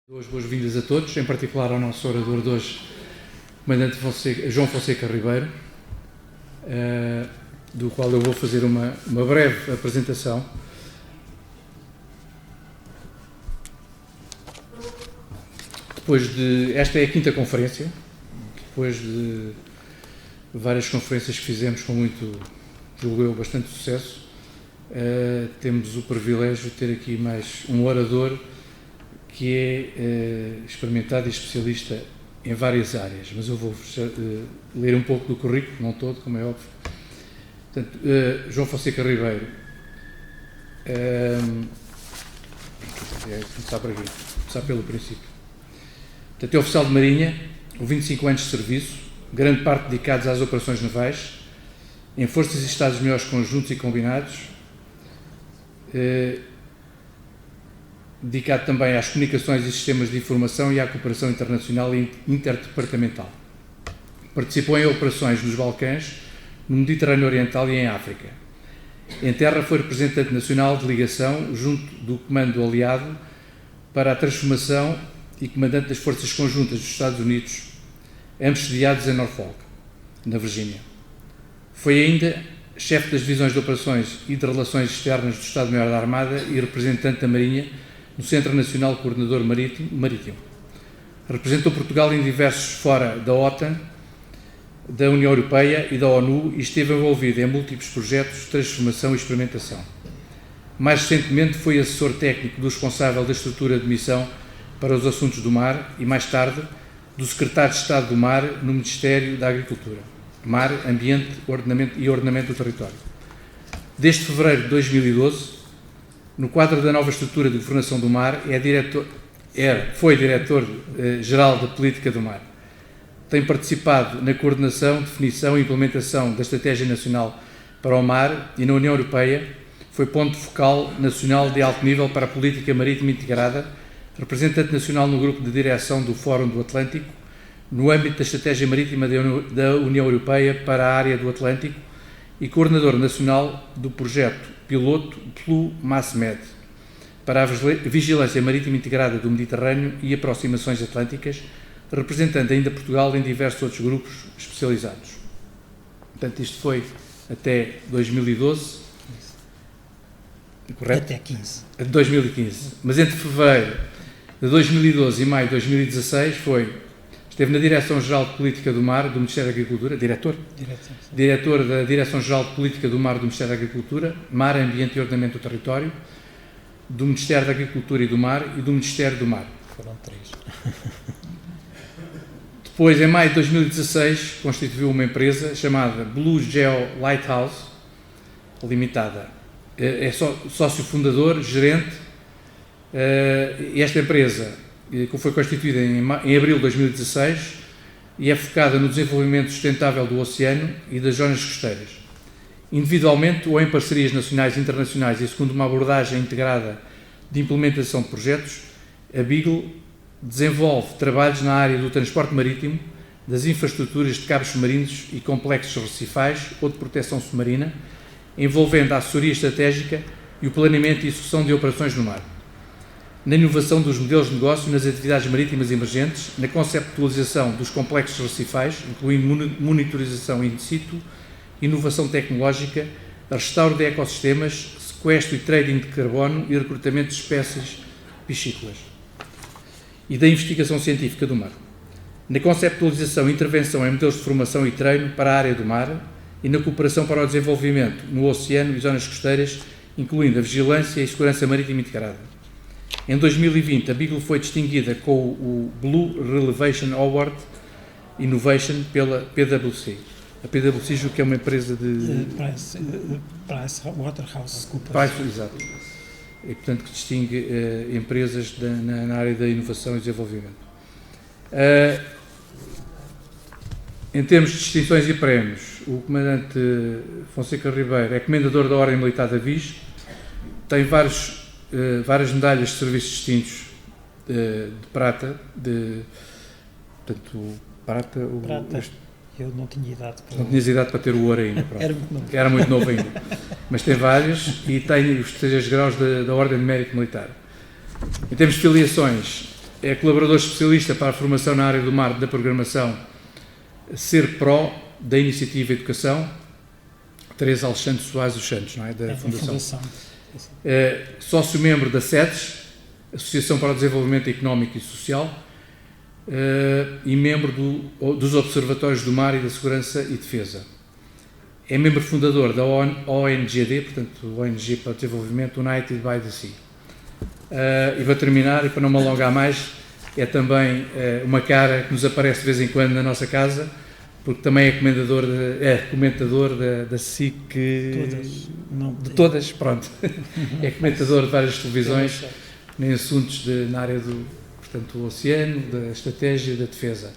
Boas-vindas a todos, em particular ao nosso orador de hoje, Comandante João Fonseca Ribeiro, do qual eu vou fazer uma breve apresentação. Esta é a quinta conferência, depois de várias conferências que fizemos com muito, julgo eu, bastante sucesso. Temos o privilégio de ter aqui mais um orador que é experimentado e especialista em várias áreas, mas eu vou ler um pouco do currículo, não todo, como é óbvio. Portanto, João Fonseca Ribeiro, começar por aqui, começar pelo princípio. Portanto, é oficial de Marinha, com 25 anos de serviço, grande parte dedicados às operações navais, em forças e Estados-Maiores conjuntos e combinados, dedicado também às comunicações e sistemas de informação e à cooperação internacional e interdepartamental. Participou em operações nos Balcãs, no Mediterrâneo Oriental e em África. Em terra foi representante nacional de ligação junto do Comando Aliado para a Transformação e comandante das Forças Conjuntas dos Estados Unidos, ambos sediados em Norfolk, na Virgínia. Foi ainda chefe das divisões de operações e de relações externas do Estado-Maior da Armada e representante da Marinha no Centro Nacional Coordenador Marítimo. Representou Portugal em diversos fora da OTAN, da União Europeia e da ONU e esteve envolvido em múltiplos projetos de transformação e experimentação. Mais recentemente foi assessor técnico do responsável da estrutura de missão para os assuntos do mar e, mais tarde, do secretário de Estado do Mar no Ministério da Agricultura, Mar, Ambiente e Ordenamento do Território. Desde fevereiro de 2012, no quadro da nova estrutura de governação do mar, foi diretor-geral da Política do Mar. Tem participado na coordenação, definição e implementação da Estratégia Nacional para o Mar e na União Europeia foi ponto focal nacional de alto nível para a Política Marítima Integrada, representante nacional no grupo de direção do Fórum do Atlântico, no âmbito da Estratégia Marítima da União Europeia para a área do Atlântico e coordenador nacional do projeto piloto PLU-MASMED para a Vigilância Marítima Integrada do Mediterrâneo e aproximações atlânticas, representando ainda Portugal em diversos outros grupos especializados. Portanto, isto foi até 2012, correto? Até 15. 2015. Mas entre fevereiro de 2012 e maio de 2016 esteve na Direção-Geral de Política do Mar do Ministério da Agricultura, diretor da Direção-Geral de Política do Mar do Ministério da Agricultura, Mar, Ambiente e Ordenamento do Território, do Ministério da Agricultura e do Mar e do Ministério do Mar. Foram 3. Depois, em maio de 2016, constituiu uma empresa chamada Blue Geo Lighthouse Limitada. É sócio fundador, gerente. Esta empresa que foi constituída em abril de 2016 e é focada no desenvolvimento sustentável do oceano e das zonas costeiras. Individualmente ou em parcerias nacionais e internacionais e segundo uma abordagem integrada de implementação de projetos, a Beagle desenvolve trabalhos na área do transporte marítimo, das infraestruturas de cabos submarinos e complexos recifais ou de proteção submarina, envolvendo a assessoria estratégica e o planeamento e execução de operações no mar. Na inovação dos modelos de negócio nas atividades marítimas emergentes, na conceptualização dos complexos recifais, incluindo monitorização in situ, inovação tecnológica, restauro de ecossistemas, sequestro e trading de carbono e recrutamento de espécies piscícolas. E da investigação científica do mar. Na conceptualização e intervenção em modelos de formação e treino para a área do mar e na cooperação para o desenvolvimento no oceano e zonas costeiras, incluindo a vigilância e segurança marítima integrada. Em 2020, a Beagle foi distinguida com o Blue Relevation Award Innovation pela PwC. A PwC, julgo que é uma empresa de... PricewaterhouseCoopers. Exato. E, portanto, que distingue empresas na área da inovação e desenvolvimento. Em termos de distinções e prémios, o Comandante Fonseca Ribeiro é Comendador da Ordem Militar da Viz, tem várias medalhas de serviços distintos de prata, portanto, prata. Eu não tinha idade para... Não tinhas idade para ter o ouro ainda. Era muito novo ainda. Mas tem vários e tem os 3 graus da Ordem de Mérito Militar. Em termos de filiações, é colaborador especialista para a formação na área do mar da programação SER-PRO da Iniciativa Educação, Teresa Alexandre Soares dos Santos, não é? Da Fundação. Sócio-membro da SEDES, Associação para o Desenvolvimento Económico e Social, e membro dos Observatórios do Mar e da Segurança e Defesa. É membro fundador da ONGD, portanto, ONG para o Desenvolvimento United by the Sea. E para terminar, e para não me alongar mais, é também uma cara que nos aparece de vez em quando na nossa casa, porque também é comentador da SIC. De todas, pronto. É comentador de várias televisões em assuntos na área do oceano, da estratégia e da defesa.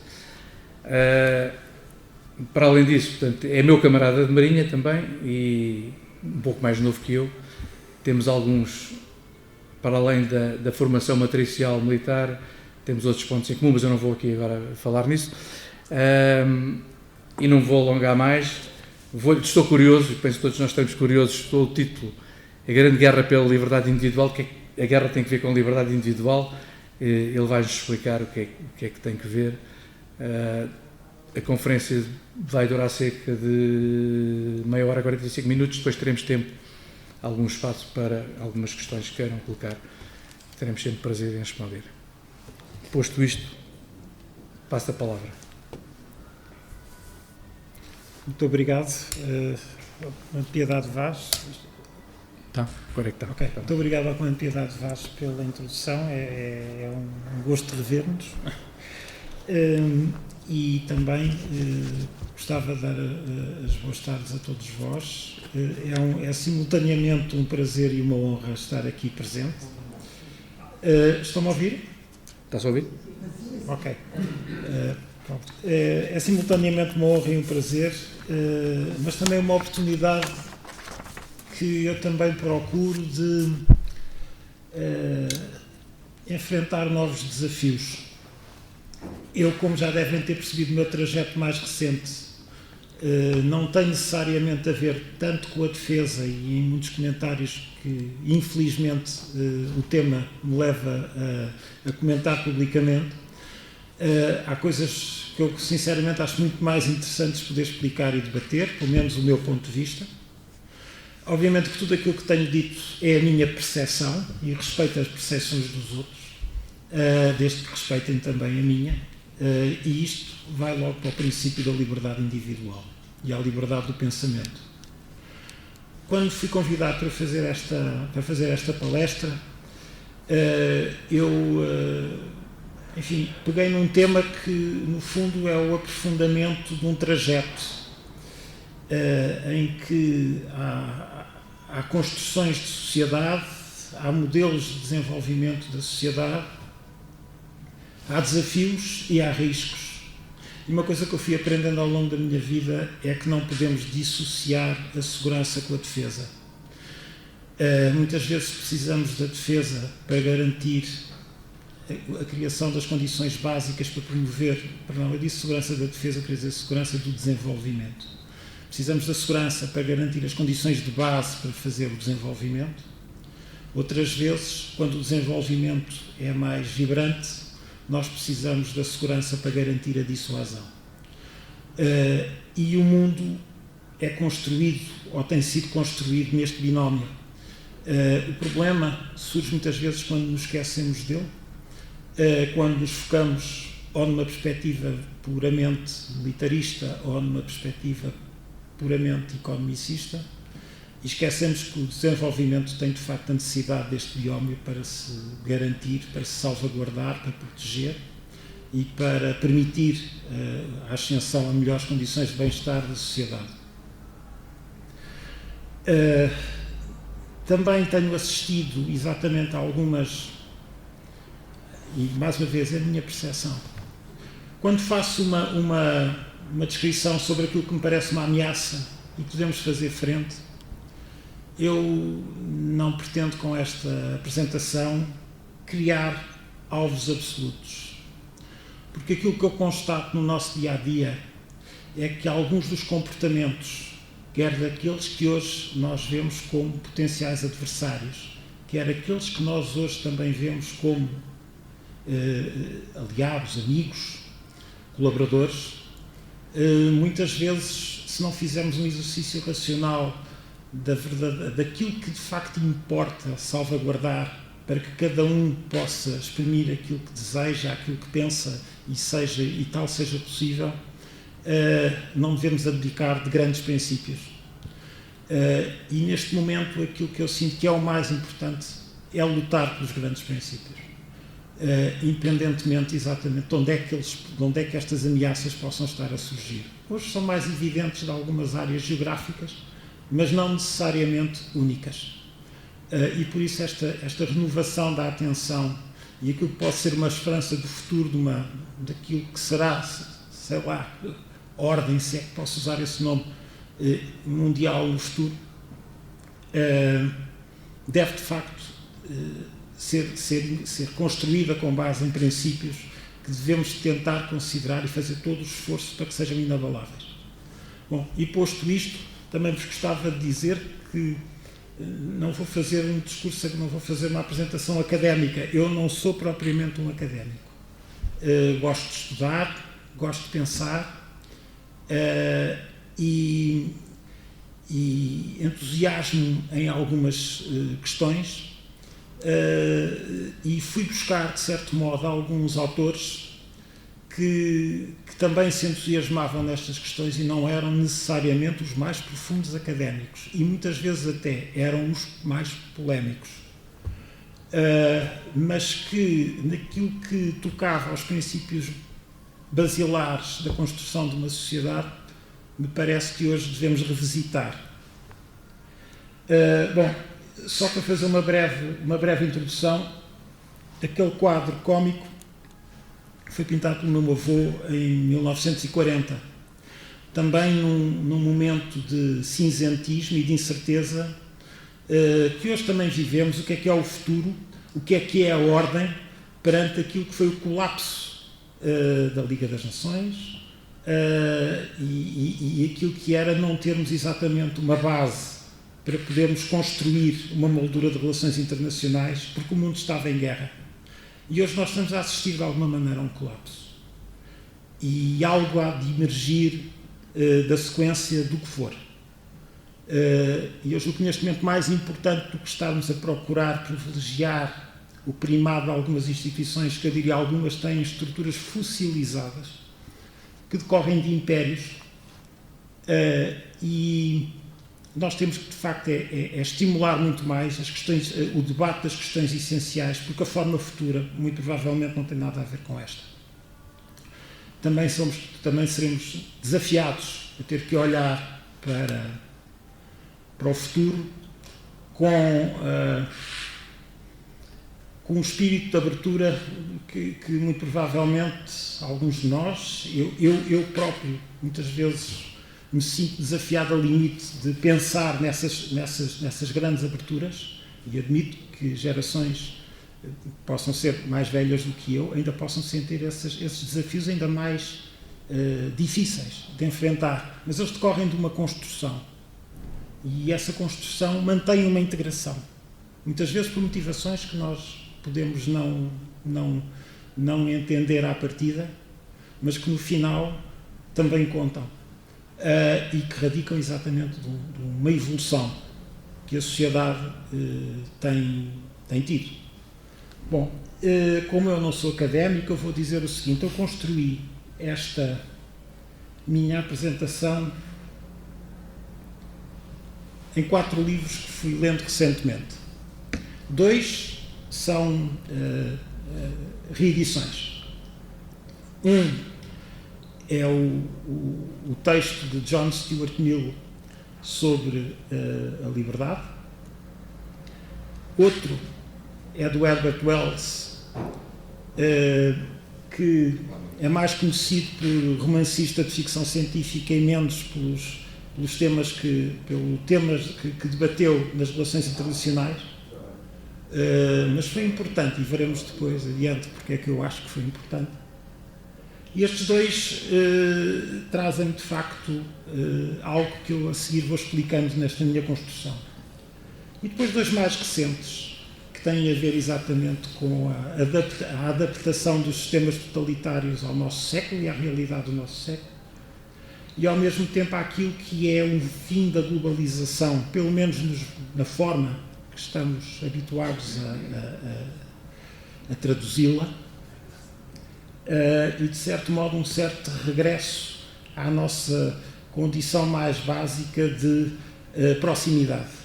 Para além disso, portanto, é meu camarada de marinha também, e um pouco mais novo que eu. Temos alguns, para além da formação matricial militar, temos outros pontos em comum, mas eu não vou aqui agora falar nisso. E não vou alongar mais. Estou curioso, e penso que todos nós estamos curiosos, pelo título, A Grande Guerra pela Liberdade Individual. Que a guerra tem que ver com a liberdade individual. Ele vai-nos explicar o que é que tem que ver. A conferência vai durar cerca de meia hora, 45 minutos, depois teremos tempo, algum espaço para algumas questões que queiram colocar. Teremos sempre prazer em responder. Posto isto, passo a palavra. Muito obrigado, Comandante Piedade Vaz. Agora é que está. Okay. Muito obrigado ao Comandante Piedade Vaz pela introdução, é um gosto rever-nos. E também gostava de dar as boas tardes a todos vós. É simultaneamente um prazer e uma honra estar aqui presente. Estão-me a ouvir? Está-se a ouvir? Ok. É simultaneamente uma honra e um prazer, mas também uma oportunidade que eu também procuro de enfrentar novos desafios. Eu, como já devem ter percebido no meu trajeto mais recente, não tem necessariamente a ver tanto com a defesa, e em muitos comentários que, infelizmente, o tema me leva a comentar publicamente. Há coisas que eu, sinceramente, acho muito mais interessantes poder explicar e debater, pelo menos o meu ponto de vista. Obviamente que tudo aquilo que tenho dito é a minha percepção e respeito as percepções dos outros, desde que respeitem também a minha. E isto vai logo para o princípio da liberdade individual e à liberdade do pensamento. Quando fui convidado para fazer esta palestra, enfim, peguei num tema que, no fundo, é o aprofundamento de um trajeto em que há construções de sociedade, há modelos de desenvolvimento da sociedade, há desafios e há riscos. E uma coisa que eu fui aprendendo ao longo da minha vida é que não podemos dissociar a segurança com a defesa. Muitas vezes precisamos da defesa para garantir a criação das condições básicas para promover, eu disse segurança da defesa, eu queria dizer segurança do desenvolvimento. Precisamos da segurança para garantir as condições de base para fazer o desenvolvimento. Outras vezes, quando o desenvolvimento é mais vibrante, nós precisamos da segurança para garantir a dissuasão. E o mundo é construído, ou tem sido construído, neste binómio. O problema surge muitas vezes quando nos esquecemos dele, quando nos focamos ou numa perspectiva puramente militarista ou numa perspectiva puramente economicista, e esquecemos que o desenvolvimento tem de facto a necessidade deste biómio para se garantir, para se salvaguardar, para proteger e para permitir a ascensão a melhores condições de bem-estar da sociedade. Também tenho assistido exatamente a algumas, e mais uma vez é a minha percepção, quando faço uma descrição sobre aquilo que me parece uma ameaça e podemos fazer frente, eu não pretendo com esta apresentação criar alvos absolutos, porque aquilo que eu constato no nosso dia-a-dia é que alguns dos comportamentos, quer daqueles que hoje nós vemos como potenciais adversários, quer aqueles que nós hoje também vemos como aliados, amigos, colaboradores, muitas vezes, se não fizermos um exercício racional daquilo que de facto importa salvaguardar para que cada um possa exprimir aquilo que deseja, aquilo que pensa e tal seja possível, não devemos abdicar de grandes princípios. E neste momento aquilo que eu sinto que é o mais importante é lutar pelos grandes princípios, independentemente exatamente de onde é que estas ameaças possam estar a surgir. Hoje são mais evidentes de algumas áreas geográficas, mas não necessariamente únicas. E por isso esta renovação da atenção e aquilo que pode ser uma esperança do futuro daquilo que será, sei lá, ordem, se é que posso usar esse nome, mundial no futuro, deve de facto ser construída com base em princípios que devemos tentar considerar e fazer todo o esforço para que sejam inabaláveis. Bom, e posto isto, também vos gostava de dizer que não vou fazer um discurso, não vou fazer uma apresentação académica. Eu não sou propriamente um académico. Gosto de estudar, gosto de pensar e entusiasmo em algumas questões e fui buscar, de certo modo, alguns autores que também se entusiasmavam nestas questões e não eram necessariamente os mais profundos académicos e muitas vezes até eram os mais polémicos, mas que naquilo que tocava aos princípios basilares da construção de uma sociedade, me parece que hoje devemos revisitar. Bom, só para fazer uma breve introdução, aquele quadro cómico foi pintado pelo meu avô em 1940, também num momento de cinzentismo e de incerteza que hoje também vivemos. O que é o futuro, o que é a ordem perante aquilo que foi o colapso da Liga das Nações e aquilo que era não termos exatamente uma base para podermos construir uma moldura de relações internacionais, porque o mundo estava em guerra. E hoje nós estamos a assistir de alguma maneira a um colapso. E algo há de emergir da sequência do que for. E eu julgo que neste momento mais importante do que estarmos a procurar privilegiar o primado de algumas instituições, que eu diria algumas têm estruturas fossilizadas, que decorrem de impérios, e nós temos que, de facto, estimular muito mais as questões, o debate das questões essenciais, porque a forma futura, muito provavelmente, não tem nada a ver com esta. Também seremos desafiados a ter que olhar para o futuro com um espírito de abertura que muito provavelmente, alguns de nós, eu próprio, muitas vezes, me sinto desafiado ao limite de pensar nessas grandes aberturas, e admito que gerações possam ser mais velhas do que eu, ainda possam sentir esses desafios ainda mais difíceis de enfrentar, mas eles decorrem de uma construção, e essa construção mantém uma integração, muitas vezes por motivações que nós podemos não entender à partida, mas que no final também contam. E que radicam exatamente de uma evolução que a sociedade tem tido. Bom, como eu não sou académico, eu vou dizer o seguinte: eu construí esta minha apresentação em 4 livros que fui lendo recentemente. 2 são reedições. É o texto de John Stuart Mill sobre a liberdade. Outro é do Herbert Wells, que é mais conhecido por romancista de ficção científica e menos pelos temas que debateu nas relações internacionais. Mas foi importante, e veremos depois adiante porque é que eu acho que foi importante. E estes 2 trazem de facto algo que eu a seguir vou explicando nesta minha construção. E depois 2 mais recentes, que têm a ver exatamente com a adaptação dos sistemas totalitários ao nosso século e à realidade do nosso século, e ao mesmo tempo àquilo que é um fim da globalização, pelo menos na forma que estamos habituados a traduzi-la, e de certo modo um certo regresso à nossa condição mais básica de proximidade.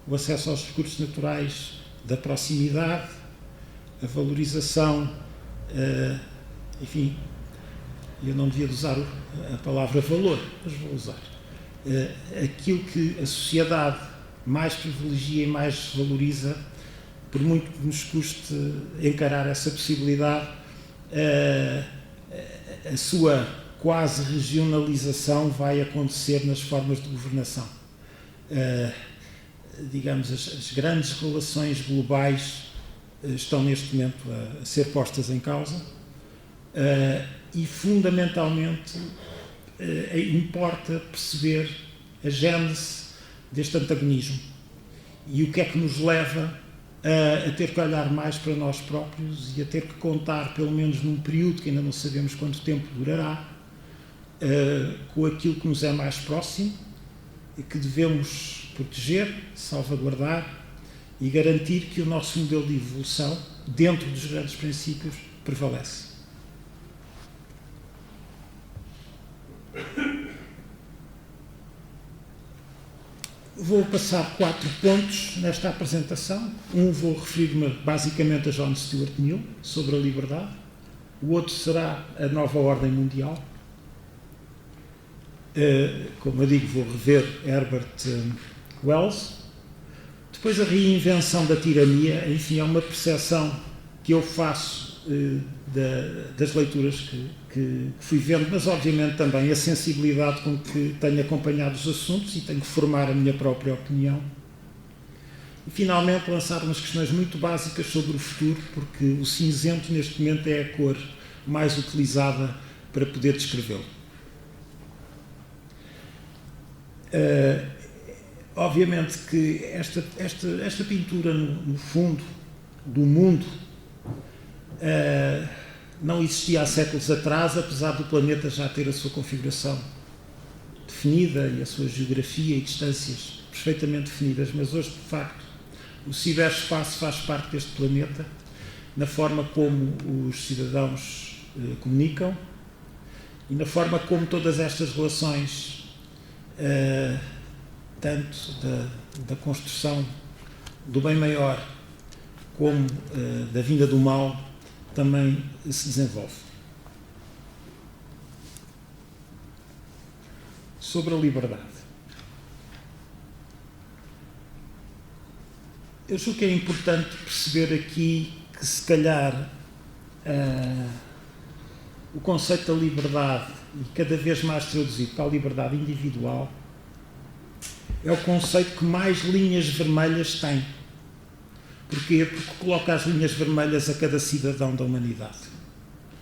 O acesso aos recursos naturais da proximidade, a valorização, enfim, eu não devia usar a palavra valor, mas vou usar. Aquilo que a sociedade mais privilegia e mais valoriza, por muito que nos custe encarar essa possibilidade, a sua quase regionalização vai acontecer nas formas de governação. Digamos, as grandes relações globais estão neste momento a ser postas em causa e, fundamentalmente, importa perceber a gênese deste antagonismo e o que é que nos leva a ter que olhar mais para nós próprios e a ter que contar, pelo menos num período que ainda não sabemos quanto tempo durará, com aquilo que nos é mais próximo e que devemos proteger, salvaguardar e garantir que o nosso modelo de evolução, dentro dos grandes princípios, prevalece. Vou passar 4 pontos nesta apresentação. Vou referir-me basicamente a John Stuart Mill, sobre a liberdade. O outro será a nova ordem mundial. Como eu digo, vou rever Herbert Wells. Depois a reinvenção da tirania, enfim, é uma percepção que eu faço das leituras que fui vendo, mas obviamente também a sensibilidade com que tenho acompanhado os assuntos e tenho que formar a minha própria opinião. E finalmente lançar umas questões muito básicas sobre o futuro, porque o cinzento neste momento é a cor mais utilizada para poder descrevê-lo. Obviamente que esta pintura, no fundo, do mundo, não existia há séculos atrás, apesar do planeta já ter a sua configuração definida e a sua geografia e distâncias perfeitamente definidas, mas hoje, de facto, o ciberespaço faz parte deste planeta, na forma como os cidadãos comunicam e na forma como todas estas relações, tanto da construção do bem maior como da vinda do mal, também se desenvolve. Sobre a liberdade. Eu acho que é importante perceber aqui que, se calhar, o conceito da liberdade, e cada vez mais traduzido para a liberdade individual, é o conceito que mais linhas vermelhas tem. Porquê? Porque coloca as linhas vermelhas a cada cidadão da humanidade.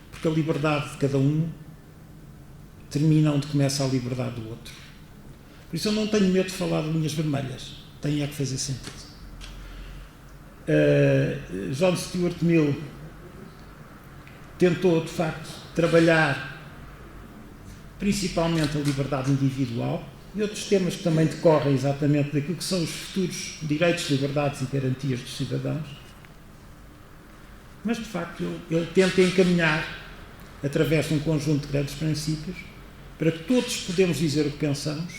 Porque a liberdade de cada um termina onde começa a liberdade do outro. Por isso eu não tenho medo de falar de linhas vermelhas. Tem é que fazer sentido. John Stuart Mill tentou, de facto, trabalhar principalmente a liberdade individual e outros temas que também decorrem exatamente daquilo que são os futuros direitos, liberdades e garantias dos cidadãos. Mas, de facto, ele tenta encaminhar, através de um conjunto de grandes princípios, para que todos podemos dizer o que pensamos,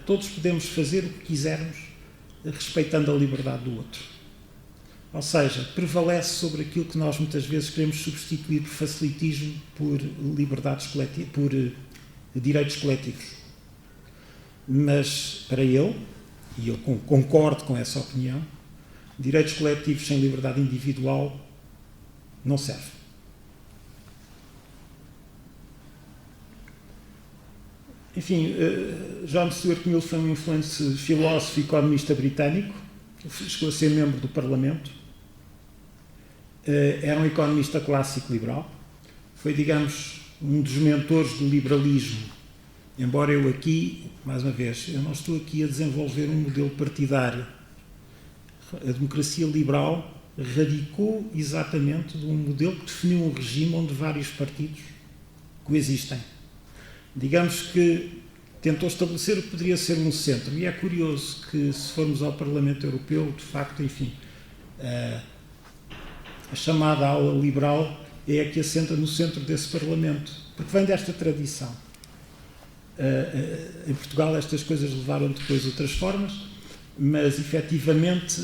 todos podemos fazer o que quisermos, respeitando a liberdade do outro. Ou seja, prevalece sobre aquilo que nós muitas vezes queremos substituir por facilitismo, por liberdades coletivas, por direitos coletivos. Mas, para ele, e eu concordo com essa opinião, direitos coletivos sem liberdade individual não servem. Enfim, John Stuart Mill foi um influente filósofo e economista britânico, chegou a ser membro do Parlamento, era um economista clássico liberal, foi, digamos, um dos mentores do liberalismo, embora eu aqui, mais uma vez, eu não estou aqui a desenvolver um modelo partidário. A democracia liberal radicou exatamente de um modelo que definiu um regime onde vários partidos coexistem. Digamos que tentou estabelecer o que poderia ser um centro. E é curioso que, se formos ao Parlamento Europeu, de facto, enfim, a chamada ala liberal é a que assenta no centro desse Parlamento, porque vem desta tradição. Em Portugal estas coisas levaram depois outras formas, mas efetivamente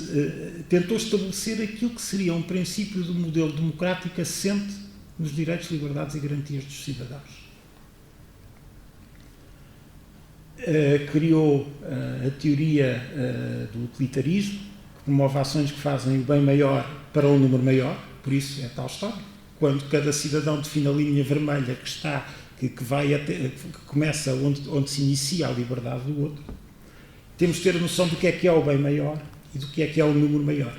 tentou estabelecer aquilo que seria um princípio do modelo democrático assente nos direitos, liberdades e garantias dos cidadãos. Criou a teoria do utilitarismo, que promove ações que fazem o bem maior para um número maior, por isso é tal história. Quando cada cidadão define a linha vermelha que vai até, que começa onde se inicia a liberdade do outro, temos de ter a noção do que é o bem maior e do que é o número maior.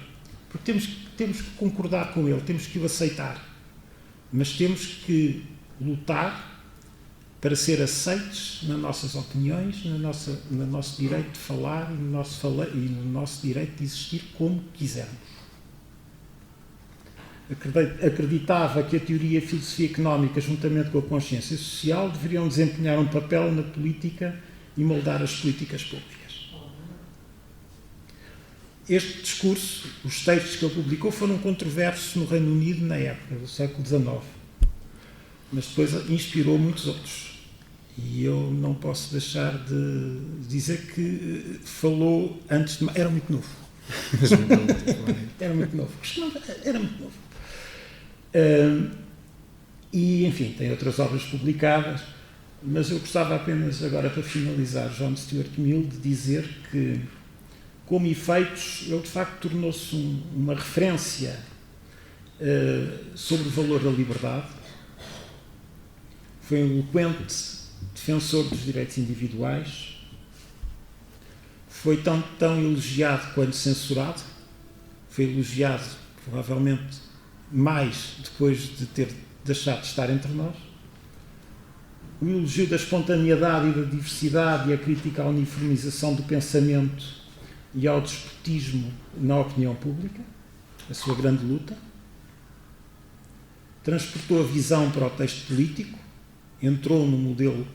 Porque temos que concordar com ele, temos que o aceitar, mas temos que lutar para ser aceites nas nossas opiniões, no nosso direito de falar e no nosso direito de existir como quisermos. Acreditava que a teoria e a filosofia económica, juntamente com a consciência social, deveriam desempenhar um papel na política e moldar as políticas públicas. Este discurso, os textos que ele publicou, foram controversos no Reino Unido na época do século XIX, mas depois inspirou muitos outros. E eu não posso deixar de dizer que falou antes de... Era muito novo. Era muito novo. Era muito novo. E, enfim, tem outras obras publicadas, mas eu gostava apenas, agora para finalizar, John Stuart Mill, de dizer que, como efeitos, ele de facto tornou-se uma referência sobre o valor da liberdade. Foi um eloquente defensor dos direitos individuais, foi tão elogiado quanto censurado, foi elogiado provavelmente mais depois de ter deixado de estar entre nós. O elogio da espontaneidade e da diversidade e a crítica à uniformização do pensamento e ao despotismo na opinião pública, a sua grande luta. Transportou a visão para o texto político, entrou no modelo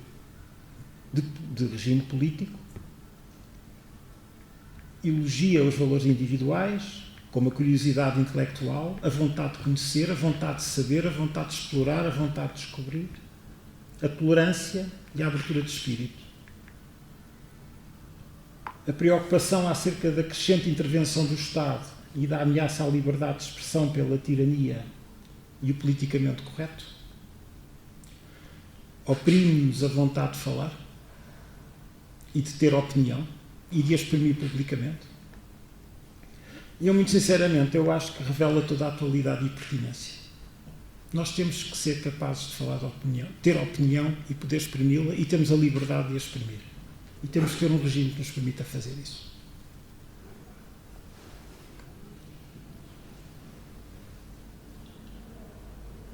de regime político, elogia os valores individuais, como a curiosidade intelectual, a vontade de conhecer, a vontade de saber, a vontade de explorar, a vontade de descobrir, a tolerância e a abertura de espírito. A preocupação acerca da crescente intervenção do Estado e da ameaça à liberdade de expressão pela tirania e o politicamente correto. Oprime-nos a vontade de falar e de ter opinião e de a exprimir publicamente. E eu, muito sinceramente, eu acho que revela toda a atualidade e pertinência. Nós temos que ser capazes de falar de opinião, ter opinião e poder exprimi-la, e temos a liberdade de a exprimir. E temos que ter um regime que nos permita fazer isso.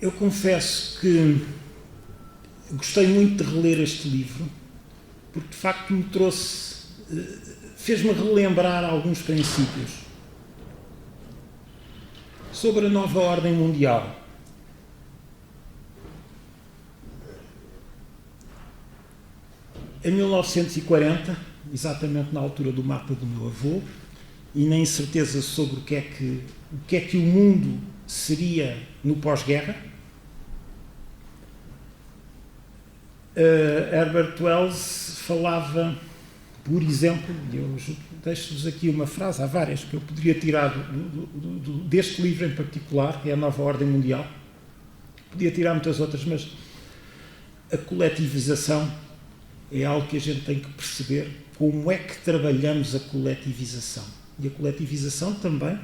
Eu confesso que gostei muito de reler este livro, porque de facto me trouxe, fez-me relembrar alguns princípios sobre a nova ordem mundial. Em 1940, exatamente na altura do mapa do meu avô, e na incerteza sobre o que é que o mundo seria no pós-guerra, Herbert Wells falava, por exemplo, eu deixo-vos aqui uma frase, há várias que eu poderia tirar deste livro em particular, que é a Nova Ordem Mundial. Podia tirar muitas outras, mas a coletivização é algo que a gente tem que perceber, como é que trabalhamos a coletivização. E a coletivização também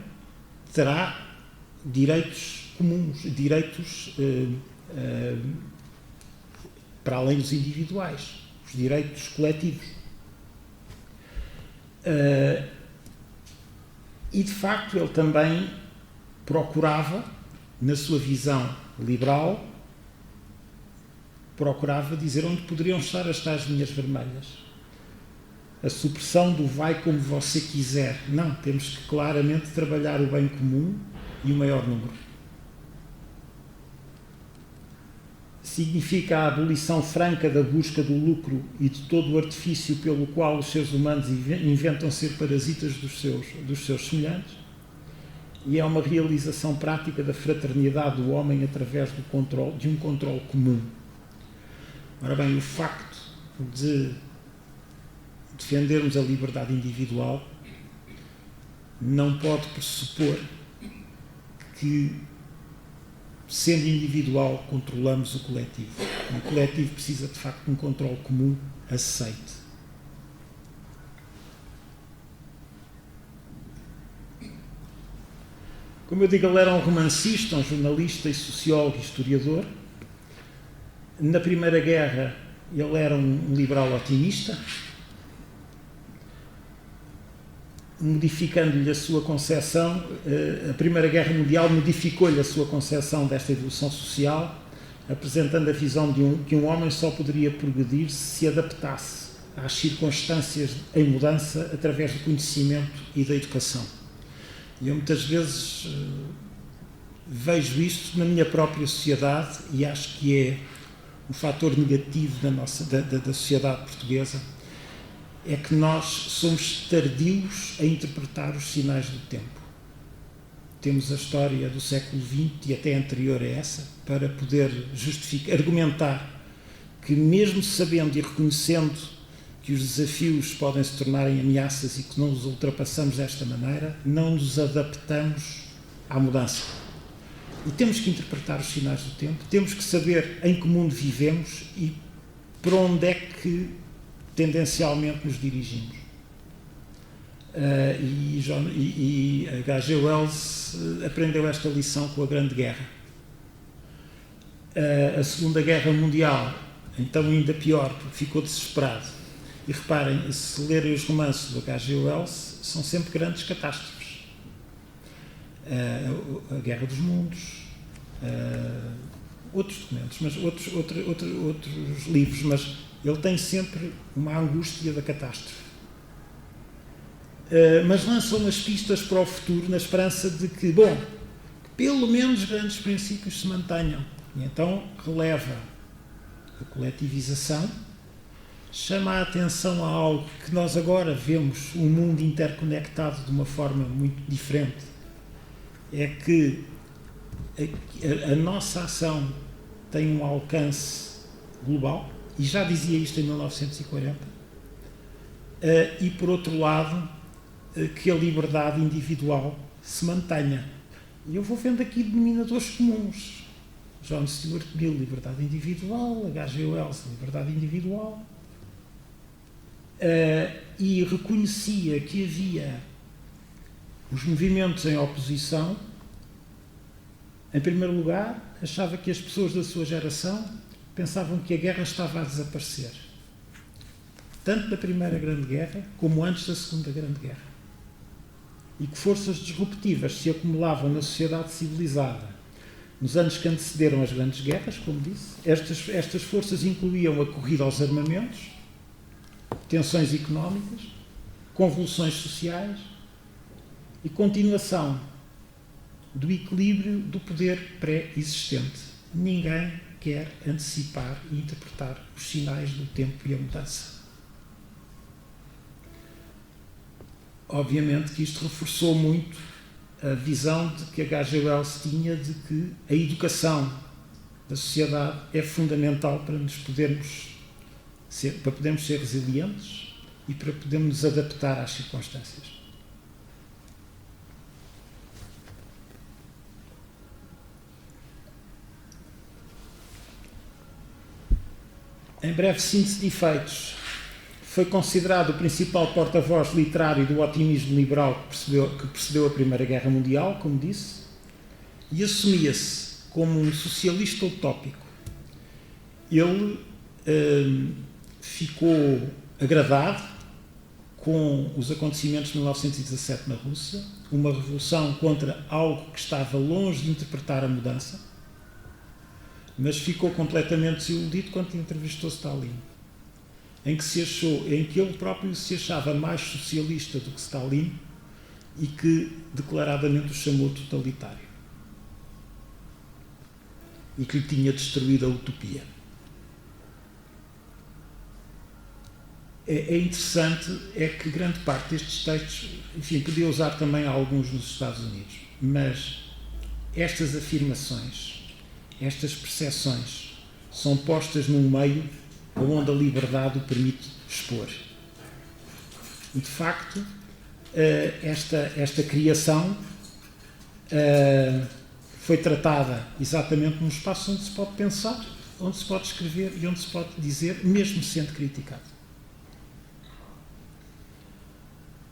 terá direitos comuns, direitos para além dos individuais, os direitos coletivos. E, de facto, ele também procurava, na sua visão liberal, procurava dizer onde poderiam estar as tais linhas vermelhas. a supressão do vai como você quiser. Não, temos que claramente trabalhar o bem comum e o maior número. Significa a abolição franca da busca do lucro e de todo o artifício pelo qual os seres humanos inventam ser parasitas dos seus semelhantes, e é uma realização prática da fraternidade do homem através de um controle comum. Ora bem, o facto de defendermos a liberdade individual não pode pressupor que, sendo individual, controlamos o coletivo. O coletivo precisa, de facto, de um controle comum aceite. Como eu digo, ele era um romancista, um jornalista e sociólogo e historiador. Na Primeira Guerra, ele era um liberal otimista, modificando-lhe a sua concepção. A Primeira Guerra Mundial modificou-lhe a sua concepção desta evolução social, apresentando a visão de que um homem só poderia progredir se adaptasse às circunstâncias em mudança através do conhecimento e da educação. E eu muitas vezes vejo isto na minha própria sociedade e acho que é um fator negativo da sociedade portuguesa, é que nós somos tardios a interpretar os sinais do tempo. Temos a história do século XX e até anterior a essa para poder argumentar que, mesmo sabendo e reconhecendo que os desafios podem se tornarem ameaças e que não os ultrapassamos desta maneira, não nos adaptamos à mudança. E temos que interpretar os sinais do tempo, temos que saber em que mundo vivemos e para onde é que tendencialmente nos dirigimos. E H.G. Wells aprendeu esta lição com a Grande Guerra. A Segunda Guerra Mundial, então ainda pior, porque ficou desesperado. E reparem, se lerem os romances do H.G. Wells, são sempre grandes catástrofes. A Guerra dos Mundos, outros documentos, mas outros livros, mas ele tem sempre uma angústia da catástrofe. Mas lança umas pistas para o futuro na esperança de que, que pelo menos grandes princípios se mantenham. E então releva a coletivização, chama a atenção a algo que nós agora vemos um mundo interconectado de uma forma muito diferente. É que a nossa ação tem um alcance global, e já dizia isto em 1940, e por outro lado, que a liberdade individual se mantenha. E eu vou vendo aqui denominadores comuns. John Stuart Mill, liberdade individual, H.G. Wells, liberdade individual. E reconhecia que havia os movimentos em oposição. Em primeiro lugar, achava que as pessoas da sua geração pensavam que a guerra estava a desaparecer, tanto da Primeira Grande Guerra como antes da Segunda Grande Guerra, e que forças disruptivas se acumulavam na sociedade civilizada nos anos que antecederam as grandes guerras, como disse. Estas forças incluíam a corrida aos armamentos, tensões económicas, convulsões sociais e continuação do equilíbrio do poder pré-existente. Ninguém quer antecipar e interpretar os sinais do tempo e a mudança. Obviamente que isto reforçou muito a visão de que H.G. Wells tinha de que a educação da sociedade é fundamental para podermos ser resilientes e para podermos nos adaptar às circunstâncias. Em breve síntese de efeitos, foi considerado o principal porta-voz literário do otimismo liberal que precedeu a Primeira Guerra Mundial, como disse, e assumia-se como um socialista utópico. Ele ficou agradado com os acontecimentos de 1917 na Rússia, uma revolução contra algo que estava longe de interpretar a mudança, mas ficou completamente desiludido quando entrevistou Stalin. em que ele próprio se achava mais socialista do que Stalin e que declaradamente o chamou totalitário e que lhe tinha destruído a utopia. É interessante é que grande parte destes textos, enfim, podia usar também alguns nos Estados Unidos, mas estas afirmações, estas percepções são postas num meio onde a liberdade o permite expor. E, de facto, esta criação foi tratada exatamente num espaço onde se pode pensar, onde se pode escrever e onde se pode dizer, mesmo sendo criticado.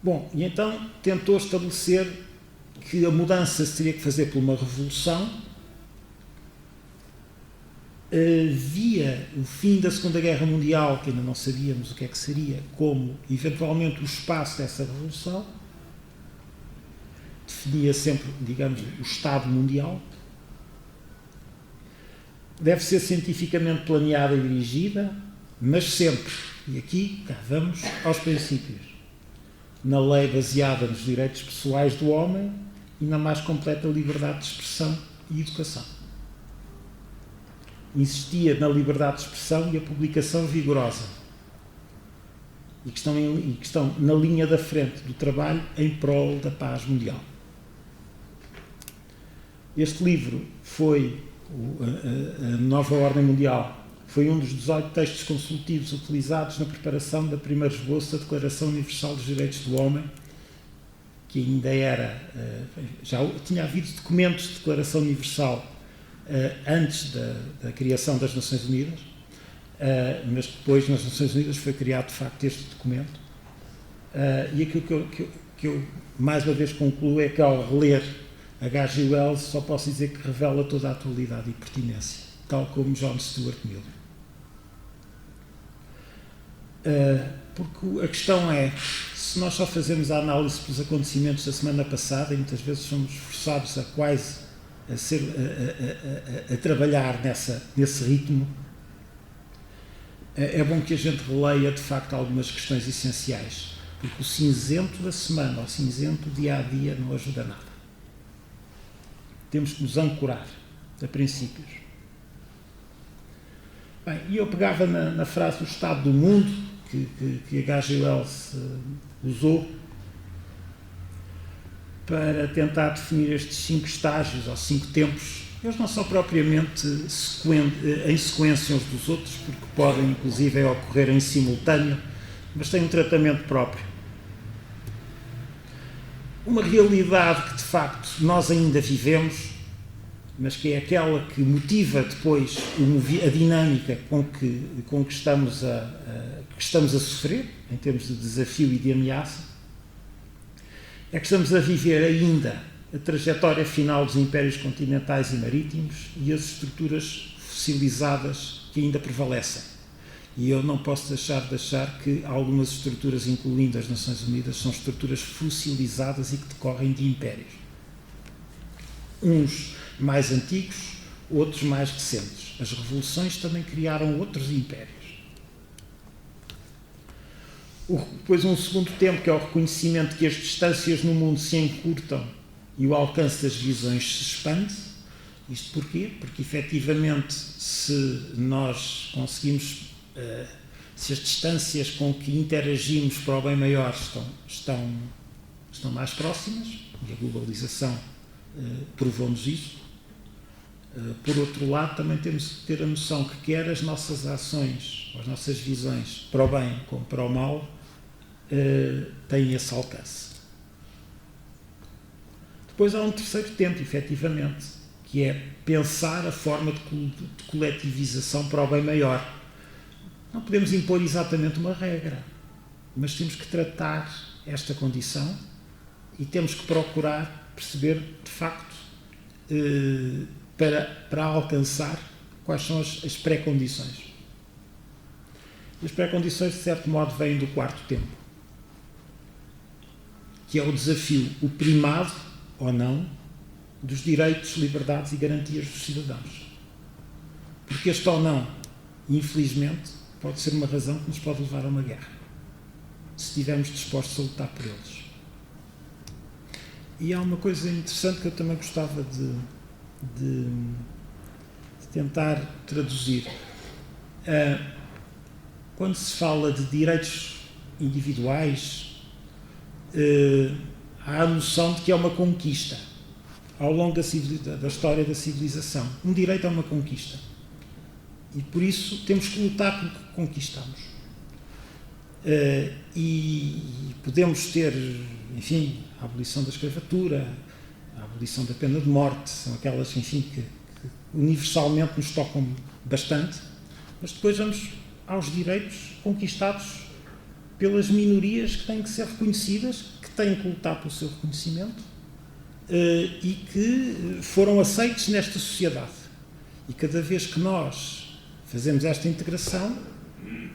Bom, e então tentou estabelecer que a mudança se teria que fazer por uma revolução, via o fim da Segunda Guerra Mundial, que ainda não sabíamos o que é que seria, como eventualmente o espaço dessa revolução, definia sempre, digamos, o Estado Mundial, deve ser cientificamente planeada e dirigida, mas sempre, e aqui cá vamos aos princípios, na lei baseada nos direitos pessoais do homem e na mais completa liberdade de expressão e educação. Insistia na liberdade de expressão e a publicação vigorosa, e que estão na linha da frente do trabalho em prol da paz mundial. Este livro foi a Nova Ordem Mundial, foi um dos 18 textos consultivos utilizados na preparação da primeira esboço da Declaração Universal dos Direitos do Homem, que ainda era... já tinha havido documentos de Declaração Universal antes da criação das Nações Unidas, mas depois nas Nações Unidas foi criado, de facto, este documento. E aquilo que eu mais uma vez concluo é que, ao reler H.G. Wells, só posso dizer que revela toda a atualidade e pertinência, tal como John Stuart Mill. Porque a questão é, se nós só fazemos a análise dos acontecimentos da semana passada, e muitas vezes somos forçados a trabalhar nesse ritmo, é bom que a gente releia de facto algumas questões essenciais, porque o cinzento da semana, o cinzento do dia-a-dia não ajuda nada. Temos que nos ancorar a princípios. Bem, e eu pegava na frase do estado do mundo que H.G. Wells usou para tentar definir estes 5 estágios ou 5 tempos. Eles não são propriamente em sequência uns dos outros, porque podem inclusive ocorrer em simultâneo, mas têm um tratamento próprio. Uma realidade que de facto nós ainda vivemos, mas que é aquela que motiva depois a dinâmica com que estamos a sofrer, em termos de desafio e de ameaça, é que estamos a viver ainda a trajetória final dos impérios continentais e marítimos e as estruturas fossilizadas que ainda prevalecem. E eu não posso deixar de achar que algumas estruturas, incluindo as Nações Unidas, são estruturas fossilizadas e que decorrem de impérios. Uns mais antigos, outros mais recentes. As revoluções também criaram outros impérios. Depois um segundo tempo, que é o reconhecimento que as distâncias no mundo se encurtam e o alcance das visões se expande. Isto porquê? Porque, efetivamente, se nós conseguimos, se as distâncias com que interagimos para o bem maior estão mais próximas, e a globalização provou-nos isso. Por outro lado, também temos que ter a noção que quer as nossas ações, as nossas visões, para o bem como para o mal, têm esse alcance. Depois há um terceiro tempo, efetivamente, que é pensar a forma de coletivização para o bem maior. Não podemos impor exatamente uma regra, mas temos que tratar esta condição e temos que procurar perceber, de facto, para alcançar quais são as pré-condições. E as pré-condições, de certo modo, vêm do quarto tempo, que é o desafio, o primado ou não, dos direitos, liberdades e garantias dos cidadãos. Porque este ou não, infelizmente, pode ser uma razão que nos pode levar a uma guerra, se estivermos dispostos a lutar por eles. E há uma coisa interessante que eu também gostava de tentar traduzir. Quando se fala de direitos individuais, há a noção de que é uma conquista ao longo da história da civilização. Um direito é uma conquista. E por isso temos que lutar pelo que conquistamos. E podemos ter, enfim, a abolição da escravatura, a abolição da pena de morte, são aquelas, enfim, que universalmente nos tocam bastante, mas depois vamos aos direitos conquistados pelas minorias que têm que ser reconhecidas, que têm que lutar pelo seu reconhecimento e que foram aceitos nesta sociedade. E cada vez que nós fazemos esta integração,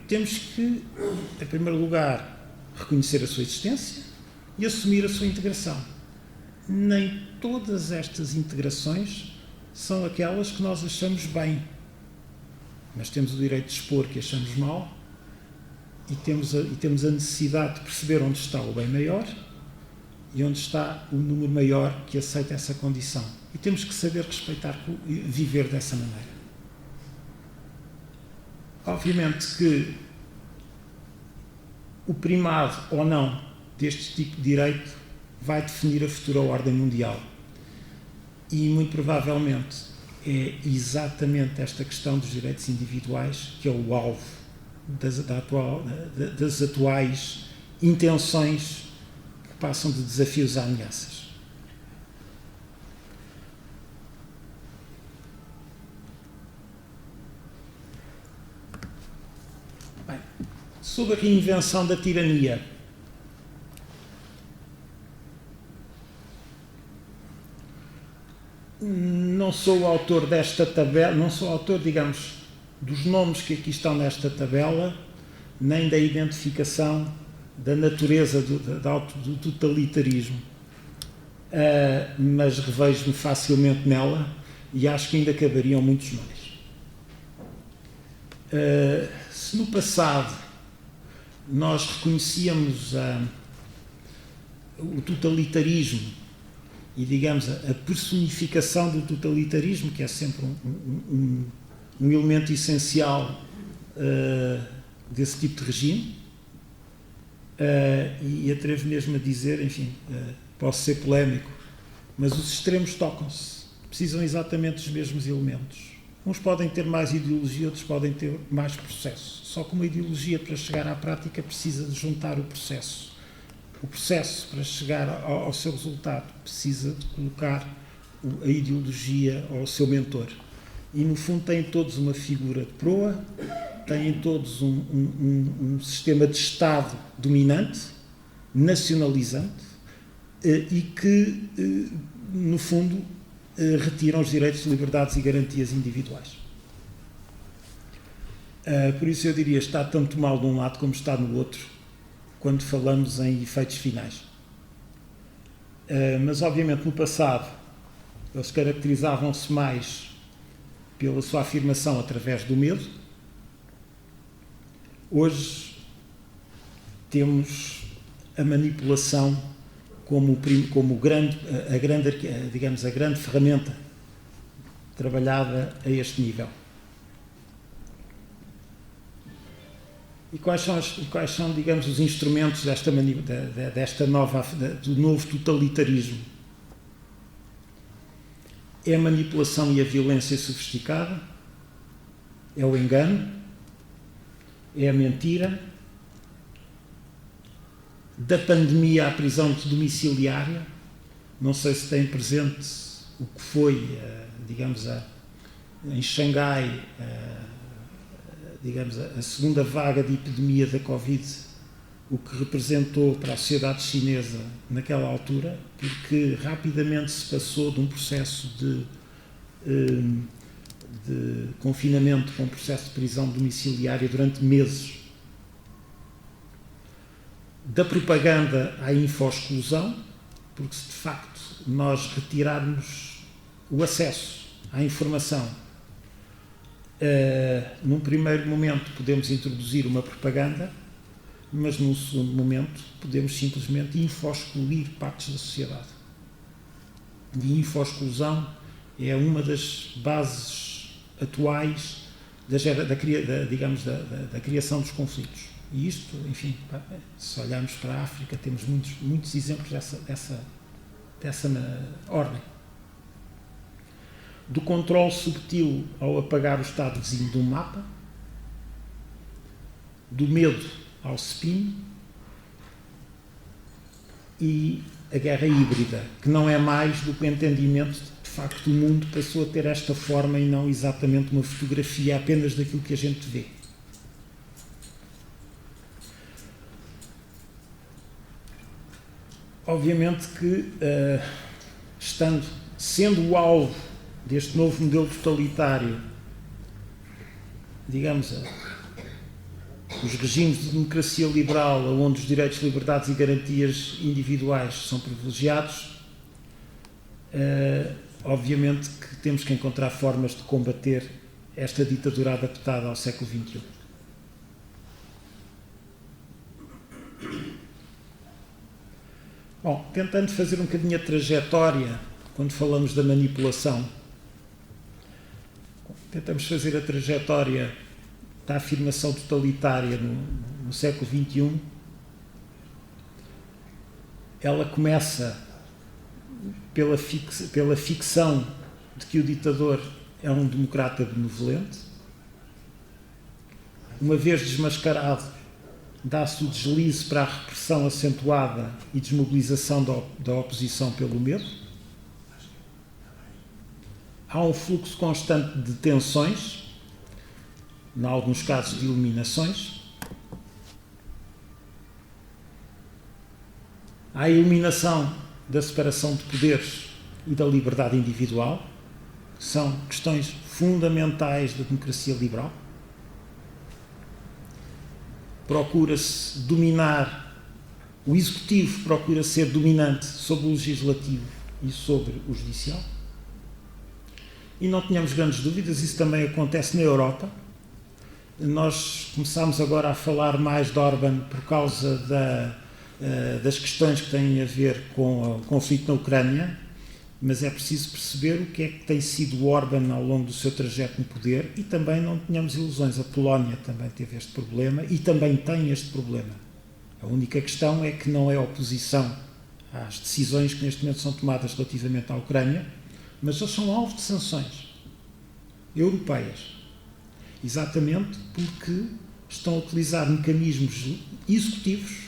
temos que, em primeiro lugar, reconhecer a sua existência e assumir a sua integração. Nem todas estas integrações são aquelas que nós achamos bem, mas temos o direito de expor que achamos mal e temos a necessidade de perceber onde está o bem maior e onde está o número maior que aceita essa condição. E temos que saber respeitar e viver dessa maneira. Obviamente que o primado ou não deste tipo de direito vai definir a futura ordem mundial. E, muito provavelmente, é exatamente esta questão dos direitos individuais que é o alvo das atuais intenções que passam de desafios a ameaças. Bem, sobre a reinvenção da tirania, não sou o autor desta tabela, não sou autor, digamos, dos nomes que aqui estão nesta tabela, nem da identificação da natureza do totalitarismo, mas revejo-me facilmente nela e acho que ainda caberiam muitos mais. Se no passado nós reconhecíamos o totalitarismo e, digamos, a personificação do totalitarismo, que é sempre um elemento essencial desse tipo de regime, e atrevo mesmo a dizer, enfim, posso ser polémico, mas os extremos tocam-se, precisam exatamente dos mesmos elementos. Uns podem ter mais ideologia, outros podem ter mais processo. Só que uma ideologia, para chegar à prática, precisa de juntar o processo. O processo, para chegar ao seu resultado, precisa de colocar a ideologia ao seu mentor. E, no fundo, têm todos uma figura de proa, têm todos um sistema de Estado dominante, nacionalizante, e que, no fundo, retiram os direitos, liberdades e garantias individuais. Por isso, eu diria, está tanto mal de um lado como está no outro, quando falamos em efeitos finais. Mas, obviamente, no passado, eles caracterizavam-se mais pela sua afirmação através do medo. Hoje, temos a manipulação como a grande ferramenta trabalhada a este nível. E quais são, digamos, os instrumentos do novo totalitarismo? É a manipulação e a violência sofisticada, é o engano, é a mentira, da pandemia à prisão domiciliária. Não sei se têm presente o que foi, digamos, em Xangai, digamos, a segunda vaga de epidemia da Covid, o que representou para a sociedade chinesa naquela altura, porque rapidamente se passou de um processo de confinamento para um processo de prisão domiciliária durante meses. Da propaganda à info-exclusão, porque se de facto nós retirarmos o acesso à informação Num primeiro momento podemos introduzir uma propaganda, mas num segundo momento podemos simplesmente info-excluir partes da sociedade. E info-exclusão é uma das bases atuais da criação dos conflitos. E isto, enfim, se olharmos para a África, temos muitos exemplos dessa ordem. Do controle subtil ao apagar o estado vizinho de um mapa, do medo ao spin, e a guerra híbrida, que não é mais do que o entendimento de facto o mundo passou a ter esta forma e não exatamente uma fotografia apenas daquilo que a gente vê. Obviamente que, sendo o alvo deste novo modelo totalitário, digamos, os regimes de democracia liberal, onde os direitos, liberdades e garantias individuais são privilegiados, obviamente que temos que encontrar formas de combater esta ditadura adaptada ao século XXI. Bom, tentando fazer um bocadinho a trajetória, quando falamos da manipulação, tentamos fazer a trajetória da afirmação totalitária no século XXI. Ela começa pela ficção de que o ditador é um democrata benevolente. Uma vez desmascarado, dá-se o deslize para a repressão acentuada e desmobilização da oposição pelo medo. Há um fluxo constante de tensões, em alguns casos de eliminações. Há a eliminação da separação de poderes e da liberdade individual, que são questões fundamentais da democracia liberal. Procura-se dominar, o executivo procura ser dominante sobre o legislativo e sobre o judicial. E não tenhamos grandes dúvidas, isso também acontece na Europa. Nós começamos agora a falar mais de Orbán por causa das questões que têm a ver com o conflito na Ucrânia, mas é preciso perceber o que é que tem sido o Orbán ao longo do seu trajeto no poder, e também não tenhamos ilusões, a Polónia também teve este problema e também tem este problema. A única questão é que não é oposição às decisões que neste momento são tomadas relativamente à Ucrânia, mas eles são alvo de sanções europeias, exatamente porque estão a utilizar mecanismos executivos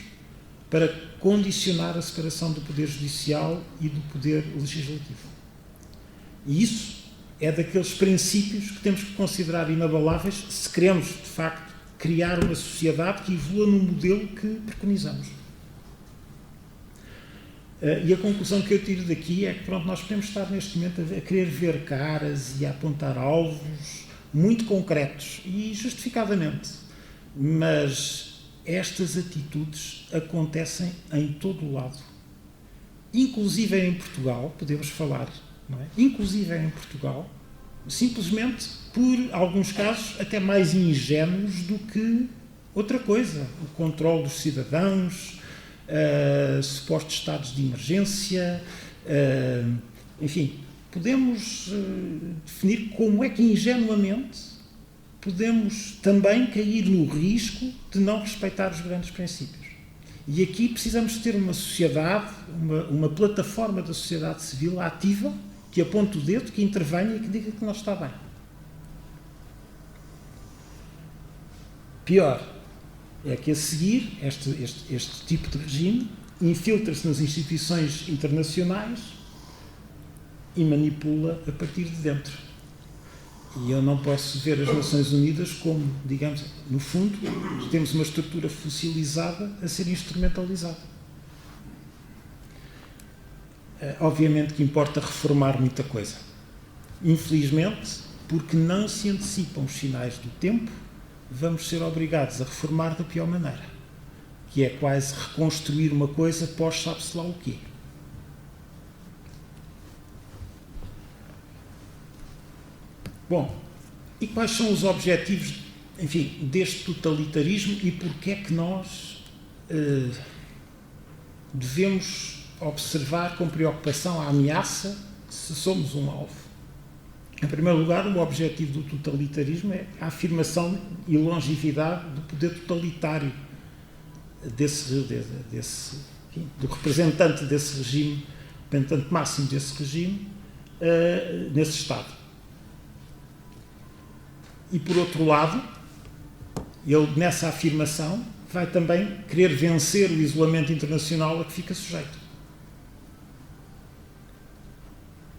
para condicionar a separação do poder judicial e do poder legislativo. E isso é daqueles princípios que temos que considerar inabaláveis se queremos, de facto, criar uma sociedade que evolua no modelo que preconizamos. E a conclusão que eu tiro daqui é que, pronto, nós podemos estar neste momento a querer ver caras e a apontar alvos muito concretos, e justificadamente, mas estas atitudes acontecem em todo o lado, inclusive em Portugal, podemos falar, não é? Inclusive em Portugal, simplesmente por alguns casos até mais ingênuos do que outra coisa, o controle dos cidadãos, supostos estados de emergência, enfim, podemos definir como é que ingenuamente podemos também cair no risco de não respeitar os grandes princípios. E aqui precisamos ter uma sociedade, uma plataforma da sociedade civil ativa, que aponte o dedo, que intervenha e que diga que não está bem. Pior é que, a seguir, este tipo de regime infiltra-se nas instituições internacionais e manipula a partir de dentro. E eu não posso ver as Nações Unidas como, digamos, no fundo, temos uma estrutura fossilizada a ser instrumentalizada. Obviamente que importa reformar muita coisa. Infelizmente, porque não se antecipam os sinais do tempo, vamos ser obrigados a reformar da pior maneira, que é quase reconstruir uma coisa pós sabe-se lá o quê. Bom, E quais são os objetivos, enfim, deste totalitarismo e porque é que nós devemos observar com preocupação a ameaça se somos um alvo? Em primeiro lugar, o objetivo do totalitarismo é a afirmação e longevidade do poder totalitário do representante desse regime, representante máximo desse regime, nesse Estado. E, por outro lado, ele, nessa afirmação, vai também querer vencer o isolamento internacional a que fica sujeito.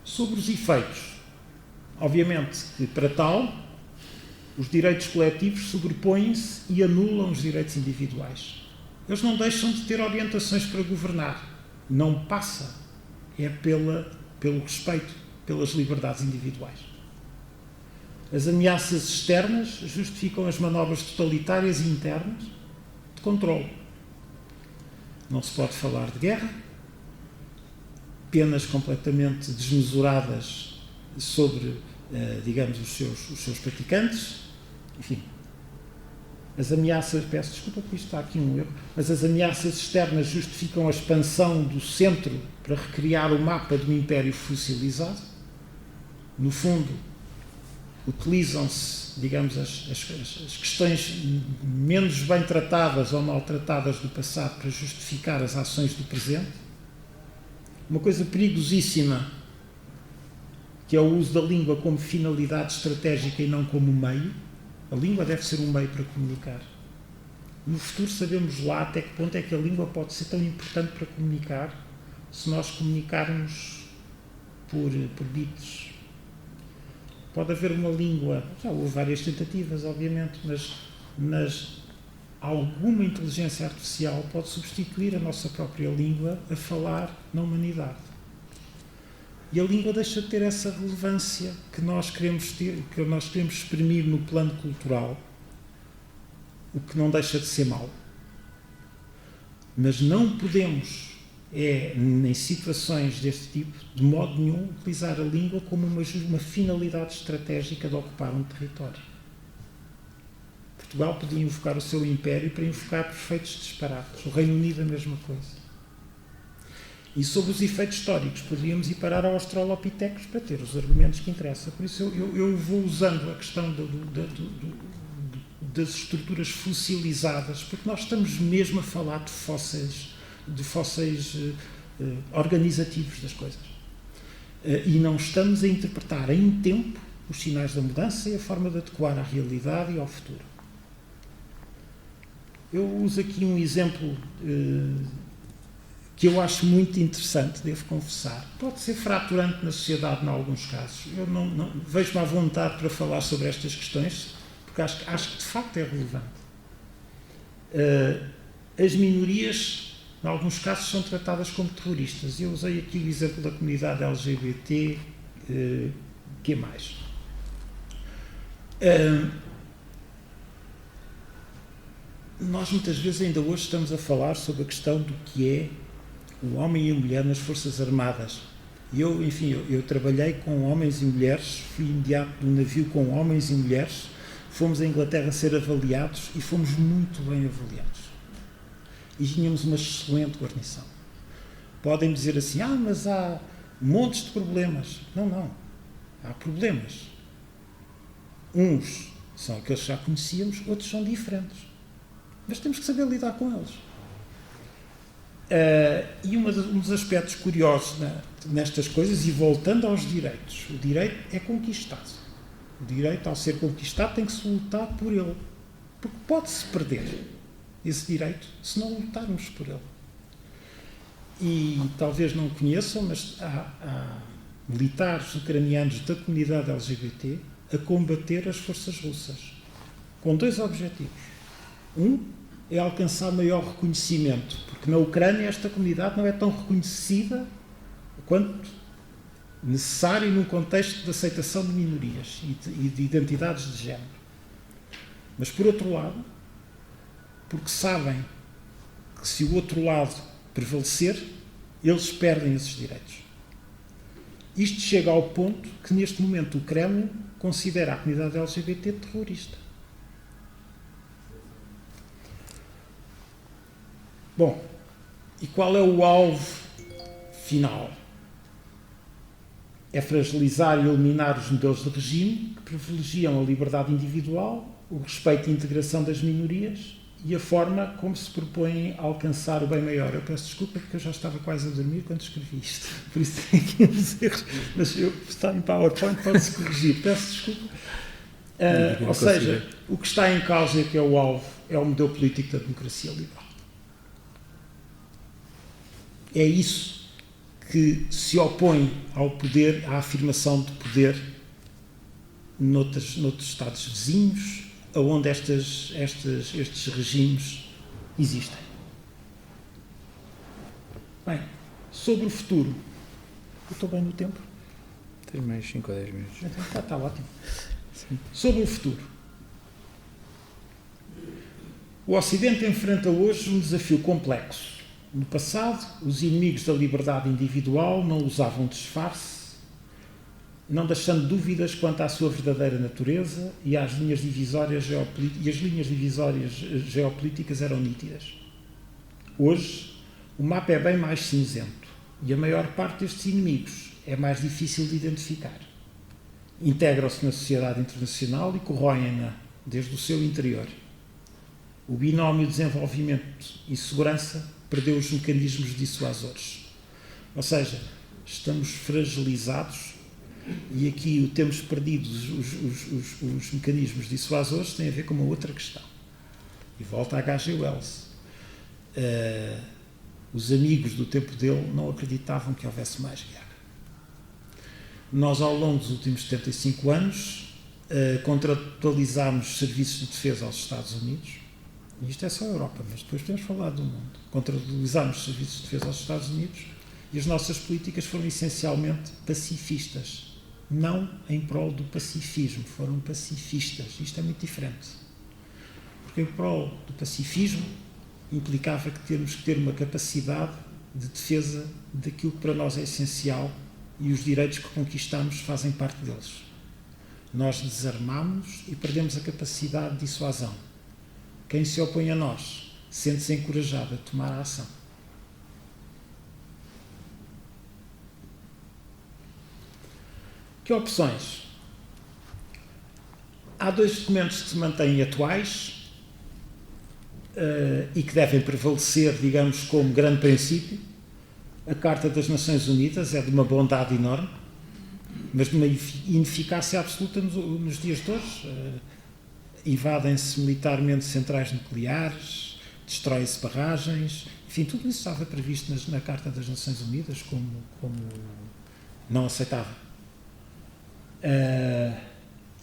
Sobre os efeitos, obviamente que, para tal, os direitos coletivos sobrepõem-se e anulam os direitos individuais. Eles não deixam de ter orientações para governar. Não passa. É pelo respeito pelas liberdades individuais. As ameaças externas justificam as manobras totalitárias e internas de controle. Não se pode falar de guerra, penas completamente desmesuradas sobre, digamos, os seus praticantes, enfim. As ameaças, peço desculpa porque isto está aqui um erro, mas as ameaças externas justificam a expansão do centro para recriar o mapa de um império fossilizado. No fundo, utilizam-se, digamos, as questões menos bem tratadas ou maltratadas do passado para justificar as ações do presente. Uma coisa perigosíssima, que é o uso da língua como finalidade estratégica e não como meio. A língua deve ser um meio para comunicar. No futuro sabemos lá até que ponto é que a língua pode ser tão importante para comunicar se nós comunicarmos por bits. Pode haver uma língua, já houve várias tentativas, obviamente, mas alguma inteligência artificial pode substituir a nossa própria língua a falar na humanidade. E a língua deixa de ter essa relevância que nós queremos ter, que nós queremos exprimir no plano cultural, o que não deixa de ser mau. Mas não podemos, em situações deste tipo, de modo nenhum, utilizar a língua como uma finalidade estratégica de ocupar um território. Portugal podia invocar o seu império para invocar perfeitos disparates. O Reino Unido a mesma coisa. E sobre os efeitos históricos, poderíamos ir parar ao Australopithecus para ter os argumentos que interessam. Por isso eu vou usando a questão das estruturas fossilizadas, porque nós estamos mesmo a falar de fósseis organizativos das coisas. E não estamos a interpretar em tempo os sinais da mudança e a forma de adequar à realidade e ao futuro. Eu uso aqui um exemplo que eu acho muito interessante, devo confessar. Pode ser fraturante na sociedade em alguns casos. Eu não vejo-me à vontade para falar sobre estas questões, porque acho que de facto é relevante. As minorias, em alguns casos, são tratadas como terroristas. Eu usei aqui o exemplo da comunidade LGBT, que mais? Nós muitas vezes ainda hoje estamos a falar sobre a questão do que é o homem e a mulher nas Forças Armadas. E eu trabalhei com homens e mulheres, fui imediato de um navio com homens e mulheres, fomos à Inglaterra ser avaliados e fomos muito bem avaliados. E tínhamos uma excelente guarnição. Podem dizer assim, mas há montes de problemas. Não. Há problemas. Uns são aqueles que já conhecíamos, outros são diferentes. Mas temos que saber lidar com eles. E um dos aspectos curiosos nestas coisas, e voltando aos direitos, o direito é conquistado. O direito, ao ser conquistado, tem que se lutar por ele. Porque pode-se perder esse direito se não lutarmos por ele. E talvez não conheçam, mas há militares ucranianos da comunidade LGBT a combater as forças russas, com dois objetivos. Um é alcançar maior reconhecimento, porque na Ucrânia esta comunidade não é tão reconhecida quanto necessário num contexto de aceitação de minorias e de identidades de género. Mas, por outro lado, porque sabem que se o outro lado prevalecer, eles perdem esses direitos. Isto chega ao ponto que, neste momento, o Kremlin considera a comunidade LGBT terrorista. Bom, e qual é o alvo final? É fragilizar e eliminar os modelos de regime que privilegiam a liberdade individual, o respeito e a integração das minorias e a forma como se propõem a alcançar o bem maior. Eu peço desculpa porque eu já estava quase a dormir quando escrevi isto, por isso tenho aqui uns erros, mas eu está em PowerPoint, pode-se corrigir. Peço desculpa. Ou seja, o que está em causa, que é o alvo, é o modelo político da democracia liberal. É isso que se opõe ao poder, à afirmação de poder noutros Estados vizinhos, onde estes regimes existem. Bem, sobre o futuro. Eu estou bem no tempo? Tem mais 5 ou 10 minutos. Então, está ótimo. Sim. Sobre o futuro. O Ocidente enfrenta hoje um desafio complexo. No passado, os inimigos da liberdade individual não usavam disfarce, não deixando dúvidas quanto à sua verdadeira natureza, e as linhas divisórias geopolíticas eram nítidas. Hoje, o mapa é bem mais cinzento e a maior parte destes inimigos é mais difícil de identificar. Integram-se na sociedade internacional e corroem-na desde o seu interior. O binómio desenvolvimento e segurança perdeu os mecanismos dissuasores. Ou seja, estamos fragilizados. E aqui o temos perdido os mecanismos dissuasores tem a ver com uma outra questão. E volta a H.G. Wells. Os amigos do tempo dele não acreditavam que houvesse mais guerra. Nós, ao longo dos últimos 75 anos, contratualizámos serviços de defesa aos Estados Unidos. E isto é só a Europa, mas depois podemos falar do mundo. Contratualizámos serviços de defesa aos Estados Unidos e as nossas políticas foram essencialmente pacifistas. Não em prol do pacifismo, foram pacifistas. Isto é muito diferente. Porque em prol do pacifismo implicava que temos que ter uma capacidade de defesa daquilo que para nós é essencial e os direitos que conquistamos fazem parte deles. Nós desarmamos e perdemos a capacidade de dissuasão. Quem se opõe a nós sente-se encorajado a tomar a ação. Que opções? Há 2 documentos que se mantêm atuais e que devem prevalecer, digamos, como grande princípio. A Carta das Nações Unidas é de uma bondade enorme, mas de uma ineficácia absoluta nos dias de hoje. Invadem-se militarmente centrais nucleares, destrói-se barragens, enfim, tudo isso estava previsto na Carta das Nações Unidas como não aceitável.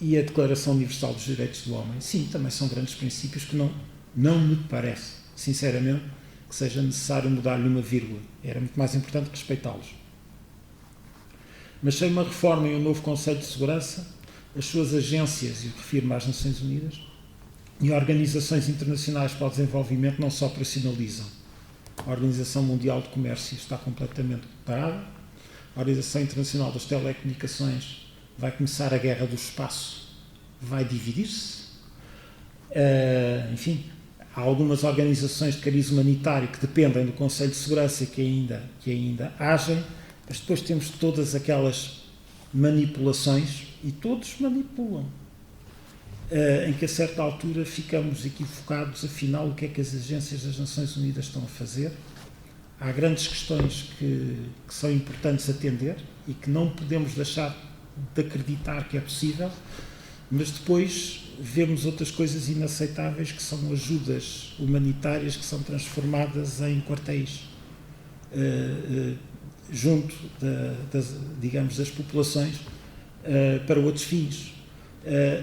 E a Declaração Universal dos Direitos do Homem, sim, também são grandes princípios que não me parece, sinceramente, que seja necessário mudar-lhe uma vírgula. Era muito mais importante respeitá-los. Mas sem uma reforma e um novo Conselho de Segurança, as suas agências, e refiro-me às Nações Unidas, e organizações internacionais para o desenvolvimento não se operacionalizam. A Organização Mundial de Comércio está completamente parada, a Organização Internacional das Telecomunicações vai começar a guerra do espaço, vai dividir-se. Enfim, há algumas organizações de cariz humanitário que dependem do Conselho de Segurança que ainda agem, mas depois temos todas aquelas manipulações, e todos manipulam, em que a certa altura ficamos equivocados, afinal, o que é que as agências das Nações Unidas estão a fazer. Há grandes questões que são importantes atender e que não podemos deixar de acreditar que é possível, mas depois vemos outras coisas inaceitáveis que são ajudas humanitárias que são transformadas em quartéis junto das populações para outros fins.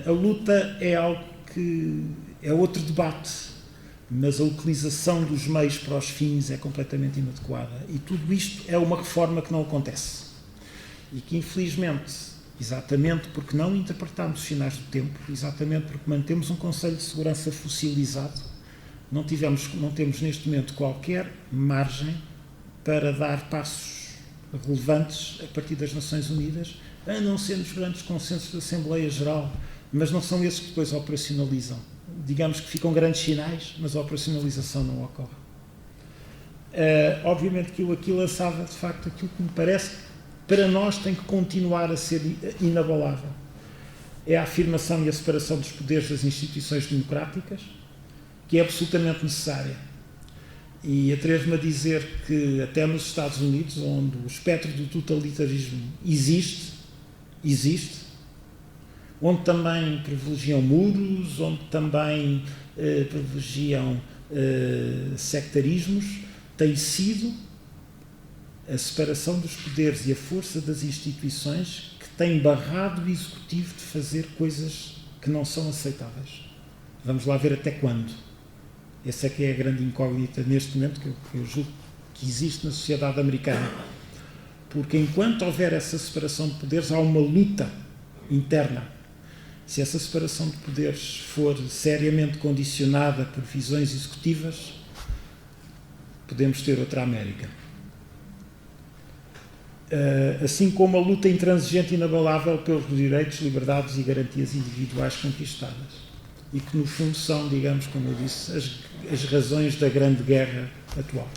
A luta é algo que é outro debate, mas a utilização dos meios para os fins é completamente inadequada e tudo isto é uma reforma que não acontece e que infelizmente, exatamente porque não interpretamos os sinais do tempo, exatamente porque mantemos um Conselho de Segurança fossilizado, não temos neste momento qualquer margem para dar passos relevantes a partir das Nações Unidas, a não ser nos grandes consensos da Assembleia Geral, mas não são esses que depois operacionalizam. Digamos que ficam grandes sinais, mas a operacionalização não ocorre. Obviamente que eu aqui lançava, de facto, aquilo que me parece que para nós tem que continuar a ser inabalável. É a afirmação e a separação dos poderes das instituições democráticas, que é absolutamente necessária. E atrevo-me a dizer que até nos Estados Unidos, onde o espectro do totalitarismo existe, onde também privilegiam muros, onde também privilegiam sectarismos, tem sido a separação dos poderes e a força das instituições que tem barrado o Executivo de fazer coisas que não são aceitáveis. Vamos lá ver até quando. Essa é que é a grande incógnita neste momento que eu julgo que existe na sociedade americana. Porque enquanto houver essa separação de poderes, há uma luta interna. Se essa separação de poderes for seriamente condicionada por visões executivas, podemos ter outra América. Assim como a luta intransigente e inabalável pelos direitos, liberdades e garantias individuais conquistadas. E que, no fundo, são, digamos, como eu disse, as razões da grande guerra atual.